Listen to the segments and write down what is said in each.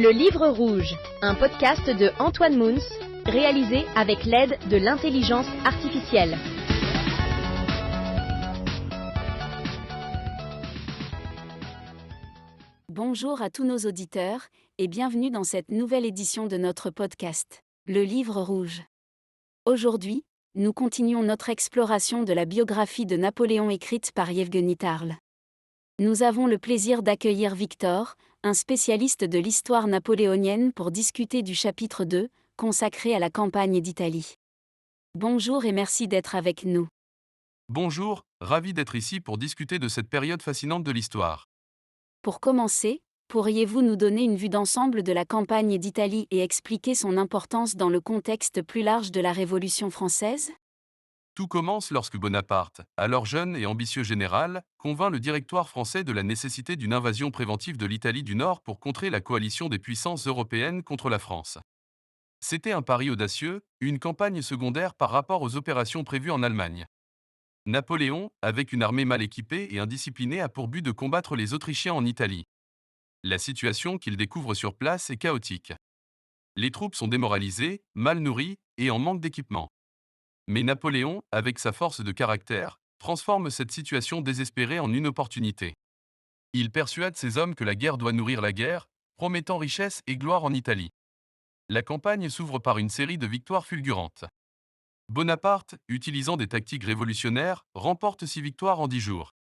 Le Livre Rouge, un podcast de Antoine Mouns, réalisé avec l'aide de l'intelligence artificielle. Bonjour à tous nos auditeurs, et bienvenue dans cette nouvelle édition de notre podcast, Le Livre Rouge. Aujourd'hui, nous continuons notre exploration de la biographie de Napoléon écrite par Yevgeny Tarl. Nous avons le plaisir d'accueillir Victor, un spécialiste de l'histoire napoléonienne pour discuter du chapitre 2, consacré à la campagne d'Italie. Bonjour et merci d'être avec nous. Bonjour, ravi d'être ici pour discuter de cette période fascinante de l'histoire. Pour commencer, pourriez-vous nous donner une vue d'ensemble de la campagne d'Italie et expliquer son importance dans le contexte plus large de la Révolution française ? Tout commence lorsque Bonaparte, alors jeune et ambitieux général, convainc le directoire français de la nécessité d'une invasion préventive de l'Italie du Nord pour contrer la coalition des puissances européennes contre la France. C'était un pari audacieux, une campagne secondaire par rapport aux opérations prévues en Allemagne. Napoléon, avec une armée mal équipée et indisciplinée, a pour but de combattre les Autrichiens en Italie. La situation qu'il découvre sur place est chaotique. Les troupes sont démoralisées, mal nourries et en manque d'équipement. Mais Napoléon, avec sa force de caractère, transforme cette situation désespérée en une opportunité. Il persuade ses hommes que la guerre doit nourrir la guerre, promettant richesse et gloire en Italie. La campagne s'ouvre par une série de victoires fulgurantes. Bonaparte, utilisant des tactiques révolutionnaires, remporte 6 victoires en 10 jours.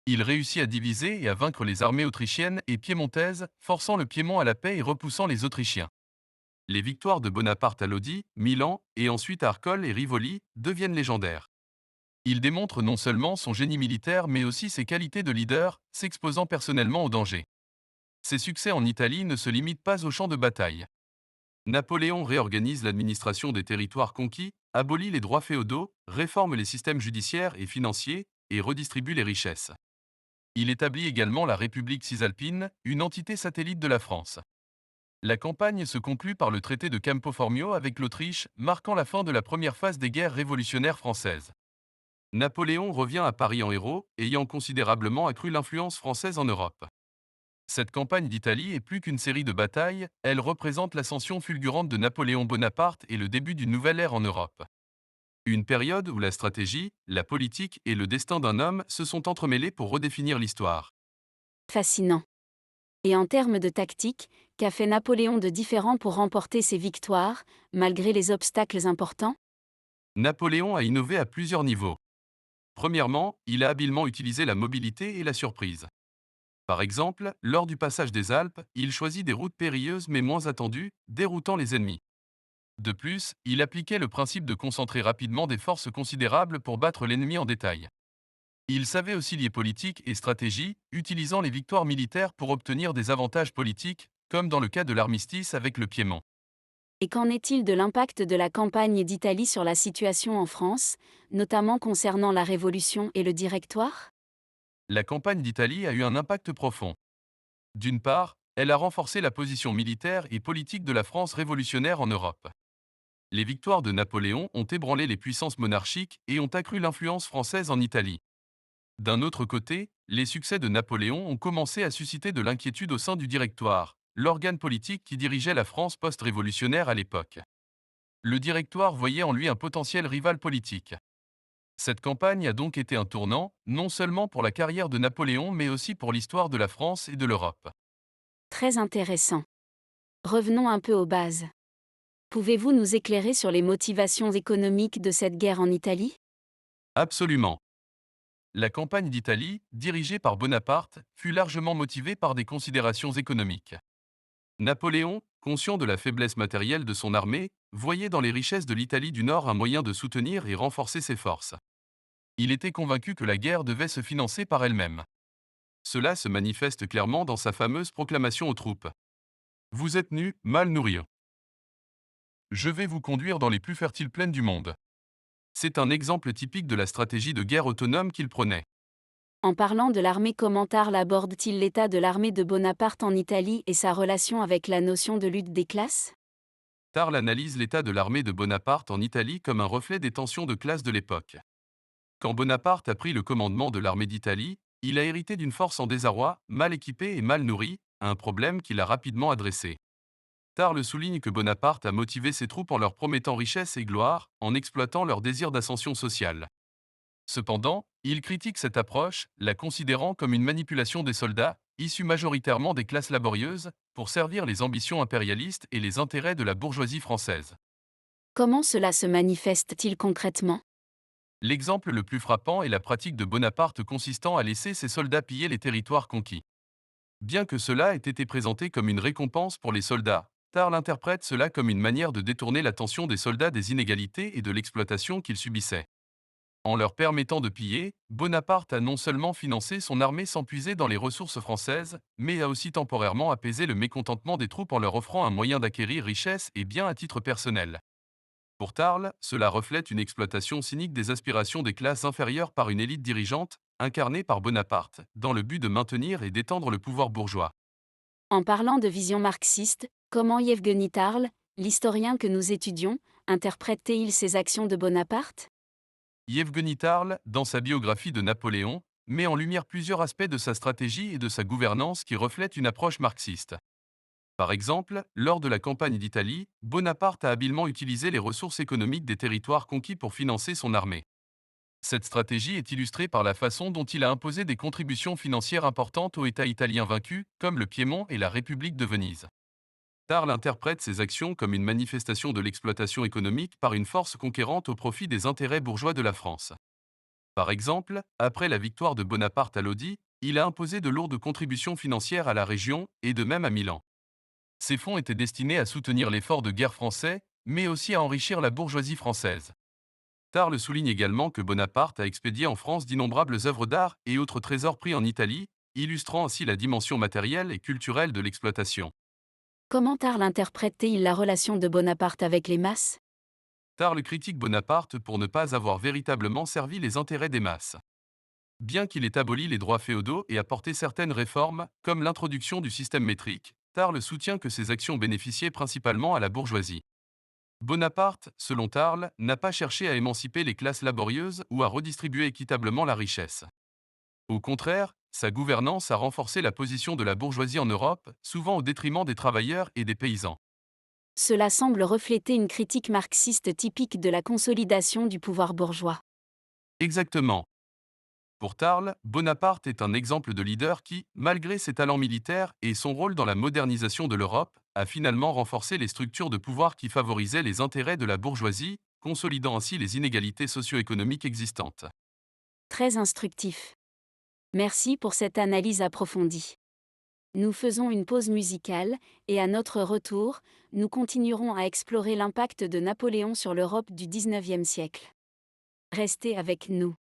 Il réussit à diviser et à vaincre les armées autrichiennes et piémontaises, forçant le Piémont à la paix et repoussant les Autrichiens. Les victoires de Bonaparte à Lodi, Milan et ensuite à Arcole et Rivoli deviennent légendaires. Il démontre non seulement son génie militaire mais aussi ses qualités de leader, s'exposant personnellement au danger. Ses succès en Italie ne se limitent pas au champ de bataille. Napoléon réorganise l'administration des territoires conquis, abolit les droits féodaux, réforme les systèmes judiciaires et financiers et redistribue les richesses. Il établit également la République cisalpine, une entité satellite de la France. La campagne se conclut par le traité de Campo Formio avec l'Autriche, marquant la fin de la première phase des guerres révolutionnaires françaises. Napoléon revient à Paris en héros, ayant considérablement accru l'influence française en Europe. Cette campagne d'Italie est plus qu'une série de batailles, elle représente l'ascension fulgurante de Napoléon Bonaparte et le début d'une nouvelle ère en Europe. Une période où la stratégie, la politique et le destin d'un homme se sont entremêlés pour redéfinir l'histoire. Fascinant. Et en termes de tactique, qu'a fait Napoléon de différent pour remporter ses victoires, malgré les obstacles importants ? Napoléon a innové à plusieurs niveaux. Premièrement, il a habilement utilisé la mobilité et la surprise. Par exemple, lors du passage des Alpes, il choisit des routes périlleuses mais moins attendues, déroutant les ennemis. De plus, il appliquait le principe de concentrer rapidement des forces considérables pour battre l'ennemi en détail. Il savait aussi lier politique et stratégie, utilisant les victoires militaires pour obtenir des avantages politiques, comme dans le cas de l'armistice avec le Piémont. Et qu'en est-il de l'impact de la campagne d'Italie sur la situation en France, notamment concernant la Révolution et le Directoire ? La campagne d'Italie a eu un impact profond. D'une part, elle a renforcé la position militaire et politique de la France révolutionnaire en Europe. Les victoires de Napoléon ont ébranlé les puissances monarchiques et ont accru l'influence française en Italie. D'un autre côté, les succès de Napoléon ont commencé à susciter de l'inquiétude au sein du Directoire, l'organe politique qui dirigeait la France post-révolutionnaire à l'époque. Le Directoire voyait en lui un potentiel rival politique. Cette campagne a donc été un tournant, non seulement pour la carrière de Napoléon mais aussi pour l'histoire de la France et de l'Europe. Très intéressant. Revenons un peu aux bases. Pouvez-vous nous éclairer sur les motivations économiques de cette guerre en Italie ? Absolument. La campagne d'Italie, dirigée par Bonaparte, fut largement motivée par des considérations économiques. Napoléon, conscient de la faiblesse matérielle de son armée, voyait dans les richesses de l'Italie du Nord un moyen de soutenir et renforcer ses forces. Il était convaincu que la guerre devait se financer par elle-même. Cela se manifeste clairement dans sa fameuse proclamation aux troupes. Vous êtes nus, mal nourris. Je vais vous conduire dans les plus fertiles plaines du monde. C'est un exemple typique de la stratégie de guerre autonome qu'il prenait. En parlant de l'armée, comment Tarl aborde-t-il l'état de l'armée de Bonaparte en Italie et sa relation avec la notion de lutte des classes ? Tarl analyse l'état de l'armée de Bonaparte en Italie comme un reflet des tensions de classe de l'époque. Quand Bonaparte a pris le commandement de l'armée d'Italie, il a hérité d'une force en désarroi, mal équipée et mal nourrie, un problème qu'il a rapidement adressé. Tarle souligne que Bonaparte a motivé ses troupes en leur promettant richesse et gloire, en exploitant leur désir d'ascension sociale. Cependant, il critique cette approche, la considérant comme une manipulation des soldats, issus majoritairement des classes laborieuses, pour servir les ambitions impérialistes et les intérêts de la bourgeoisie française. Comment cela se manifeste-t-il concrètement? L'exemple le plus frappant est la pratique de Bonaparte consistant à laisser ses soldats piller les territoires conquis. Bien que cela ait été présenté comme une récompense pour les soldats, Tarle interprète cela comme une manière de détourner l'attention des soldats des inégalités et de l'exploitation qu'ils subissaient. En leur permettant de piller, Bonaparte a non seulement financé son armée sans puiser dans les ressources françaises, mais a aussi temporairement apaisé le mécontentement des troupes en leur offrant un moyen d'acquérir richesse et biens à titre personnel. Pour Tarle, cela reflète une exploitation cynique des aspirations des classes inférieures par une élite dirigeante, incarnée par Bonaparte, dans le but de maintenir et d'étendre le pouvoir bourgeois. En parlant de vision marxiste, comment Yevgeny Tarle, l'historien que nous étudions, interprète-t-il ces actions de Bonaparte? Yevgeny Tarle, dans sa biographie de Napoléon, met en lumière plusieurs aspects de sa stratégie et de sa gouvernance qui reflètent une approche marxiste. Par exemple, lors de la campagne d'Italie, Bonaparte a habilement utilisé les ressources économiques des territoires conquis pour financer son armée. Cette stratégie est illustrée par la façon dont il a imposé des contributions financières importantes aux États italiens vaincus, comme le Piémont et la République de Venise. Tarle interprète ces actions comme une manifestation de l'exploitation économique par une force conquérante au profit des intérêts bourgeois de la France. Par exemple, après la victoire de Bonaparte à Lodi, il a imposé de lourdes contributions financières à la région, et de même à Milan. Ces fonds étaient destinés à soutenir l'effort de guerre français, mais aussi à enrichir la bourgeoisie française. Tarle souligne également que Bonaparte a expédié en France d'innombrables œuvres d'art et autres trésors pris en Italie, illustrant ainsi la dimension matérielle et culturelle de l'exploitation. Comment Tarle interprète-t-il la relation de Bonaparte avec les masses? Tarle critique Bonaparte pour ne pas avoir véritablement servi les intérêts des masses. Bien qu'il ait aboli les droits féodaux et apporté certaines réformes, comme l'introduction du système métrique, Tarle soutient que ces actions bénéficiaient principalement à la bourgeoisie. Bonaparte, selon Tarle, n'a pas cherché à émanciper les classes laborieuses ou à redistribuer équitablement la richesse. Au contraire, sa gouvernance a renforcé la position de la bourgeoisie en Europe, souvent au détriment des travailleurs et des paysans. Cela semble refléter une critique marxiste typique de la consolidation du pouvoir bourgeois. Exactement. Pour Tarle, Bonaparte est un exemple de leader qui, malgré ses talents militaires et son rôle dans la modernisation de l'Europe, a finalement renforcé les structures de pouvoir qui favorisaient les intérêts de la bourgeoisie, consolidant ainsi les inégalités socio-économiques existantes. Très instructif. Merci pour cette analyse approfondie. Nous faisons une pause musicale, et à notre retour, nous continuerons à explorer l'impact de Napoléon sur l'Europe du XIXe siècle. Restez avec nous.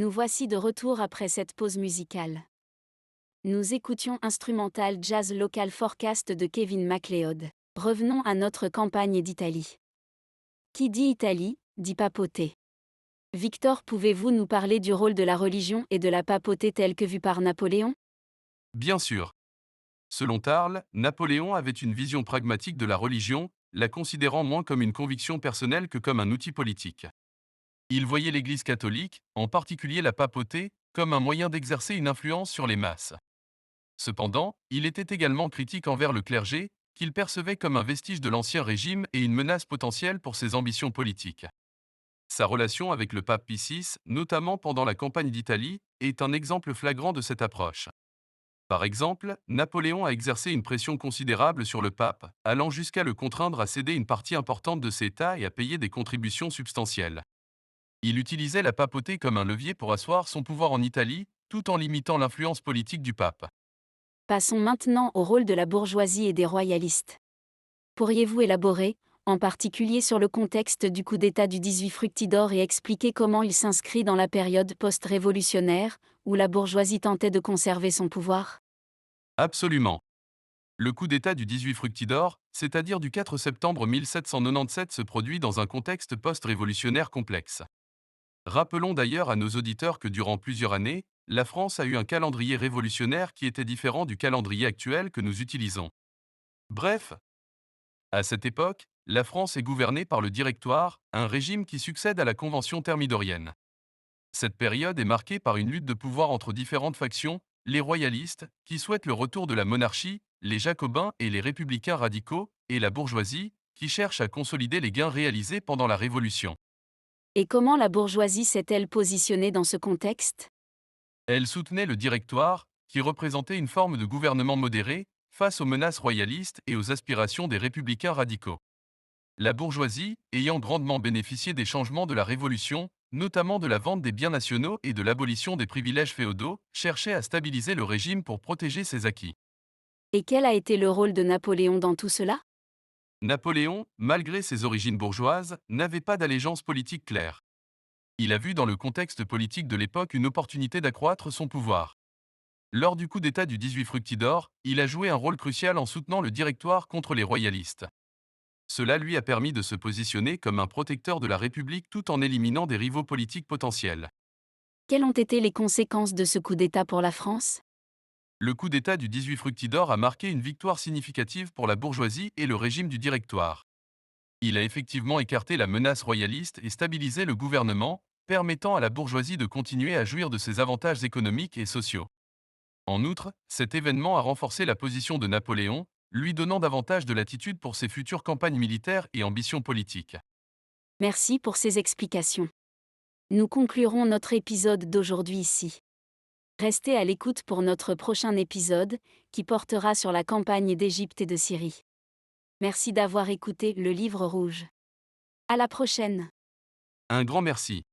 Nous voici de retour après cette pause musicale. Nous écoutions Instrumental Jazz Local Forecast de Kevin MacLeod. Revenons à notre campagne d'Italie. Qui dit Italie, dit papauté. Victor, pouvez-vous nous parler du rôle de la religion et de la papauté tel que vu par Napoléon? Bien sûr. Selon Tarle, Napoléon avait une vision pragmatique de la religion, la considérant moins comme une conviction personnelle que comme un outil politique. Il voyait l'Église catholique, en particulier la papauté, comme un moyen d'exercer une influence sur les masses. Cependant, il était également critique envers le clergé, qu'il percevait comme un vestige de l'Ancien Régime et une menace potentielle pour ses ambitions politiques. Sa relation avec le pape Pie VI, notamment pendant la campagne d'Italie, est un exemple flagrant de cette approche. Par exemple, Napoléon a exercé une pression considérable sur le pape, allant jusqu'à le contraindre à céder une partie importante de ses États et à payer des contributions substantielles. Il utilisait la papauté comme un levier pour asseoir son pouvoir en Italie, tout en limitant l'influence politique du pape. Passons maintenant au rôle de la bourgeoisie et des royalistes. Pourriez-vous élaborer, en particulier sur le contexte du coup d'État du 18 Fructidor et expliquer comment il s'inscrit dans la période post-révolutionnaire, où la bourgeoisie tentait de conserver son pouvoir? Absolument. Le coup d'État du 18 Fructidor, c'est-à-dire du 4 septembre 1797, se produit dans un contexte post-révolutionnaire complexe. Rappelons d'ailleurs à nos auditeurs que durant plusieurs années, la France a eu un calendrier révolutionnaire qui était différent du calendrier actuel que nous utilisons. Bref, à cette époque, la France est gouvernée par le Directoire, un régime qui succède à la Convention thermidorienne. Cette période est marquée par une lutte de pouvoir entre différentes factions, les royalistes, qui souhaitent le retour de la monarchie, les jacobins et les républicains radicaux, et la bourgeoisie, qui cherche à consolider les gains réalisés pendant la Révolution. Et comment la bourgeoisie s'est-elle positionnée dans ce contexte? Elle soutenait le Directoire, qui représentait une forme de gouvernement modéré, face aux menaces royalistes et aux aspirations des républicains radicaux. La bourgeoisie, ayant grandement bénéficié des changements de la Révolution, notamment de la vente des biens nationaux et de l'abolition des privilèges féodaux, cherchait à stabiliser le régime pour protéger ses acquis. Et quel a été le rôle de Napoléon dans tout cela? Napoléon, malgré ses origines bourgeoises, n'avait pas d'allégeance politique claire. Il a vu dans le contexte politique de l'époque une opportunité d'accroître son pouvoir. Lors du coup d'État du 18 Fructidor, il a joué un rôle crucial en soutenant le Directoire contre les royalistes. Cela lui a permis de se positionner comme un protecteur de la République tout en éliminant des rivaux politiques potentiels. Quelles ont été les conséquences de ce coup d'État pour la France? Le coup d'État du 18 Fructidor a marqué une victoire significative pour la bourgeoisie et le régime du Directoire. Il a effectivement écarté la menace royaliste et stabilisé le gouvernement, permettant à la bourgeoisie de continuer à jouir de ses avantages économiques et sociaux. En outre, cet événement a renforcé la position de Napoléon, lui donnant davantage de latitude pour ses futures campagnes militaires et ambitions politiques. Merci pour ces explications. Nous conclurons notre épisode d'aujourd'hui ici. Restez à l'écoute pour notre prochain épisode, qui portera sur la campagne d'Égypte et de Syrie. Merci d'avoir écouté Le Livre Rouge. À la prochaine! Un grand merci.